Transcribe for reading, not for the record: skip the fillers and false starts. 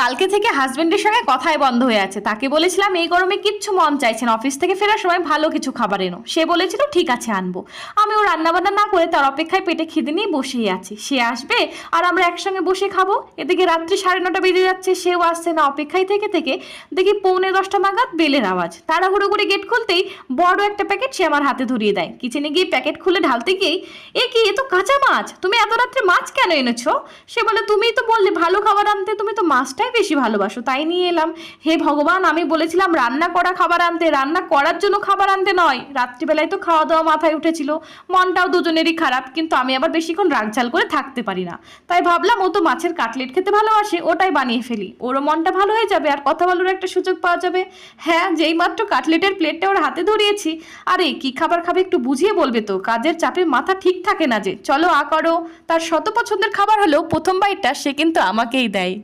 কালকে থেকে হাজবেন্ডের সঙ্গে কথাই বন্ধ হয়ে আছে। তাকে বলেছিলাম এই গরমে কিচ্ছু মন চাইছে না, অফিস থেকে ফেরার সময় ভালো কিছু খাবার এনো। সে বলেছিল ঠিক আছে আনবো। আমি ও রান্নাবান্না না করে তার অপেক্ষায় পেটে খিদে নিয়ে বসেই আছি। সে আসবে আর আমরা একসঙ্গে বসে খাবো। এদিকে রাত্রি 9:30 বেজে যাচ্ছে, সেও আসছে না। অপেক্ষায় থেকে থেকে দেখি 9:45 নাগাদ বেলের আওয়াজ। তাড়াহুড়ো করে গেট খুলতেই বড় একটা প্যাকেট সে আমার হাতে ধরিয়ে দেয়। কিচেনে গিয়ে প্যাকেট খুলে ঢালতে গিয়েই এ কি, এ তো কাঁচা মাছ, তুমি এত রাত্রে মাছ কেন এনেছো? সে বলে তুমিই তো বললে ভালো খাবার আনতে, তুমি তো মাছটাই বেশি ভালোবাসো, তাই নিয়ে এলাম। হে ভগবান, আমি বলেছিলাম রান্না করা খাবার আনতে, রান্না করার জন্য খাবার আনতে নয়। রাত্রিবেলায় তো খাওয়া দাওয়া মাথায় উঠেছিল, মনটাও দুজনেরই খারাপ, কিন্তু আমি আবার বেশিক্ষণ রাগঝাল করে থাকতে পারি না। তাই ভাবলাম ও তো মাছের কাটলেট খেতে ভালোবাসে, ওটাই বানিয়ে ফেলি, ওরও মনটা ভালো হয়ে যাবে আর কথা বলার একটা সুযোগ পাওয়া যাবে। হ্যাঁ, যেই মাত্র কাটলেটের প্লেটটা ওর হাতে ধরিয়েছি, আরে কি খাবার খাবে একটু বুঝিয়ে বলবে তো, কাজের চাপে মাথা ঠিক থাকে না যে। চলো করো। তার শত পছন্দের খাবার হলেও প্রথম বাইটটা সে কিন্তু আমাকেই দেয়।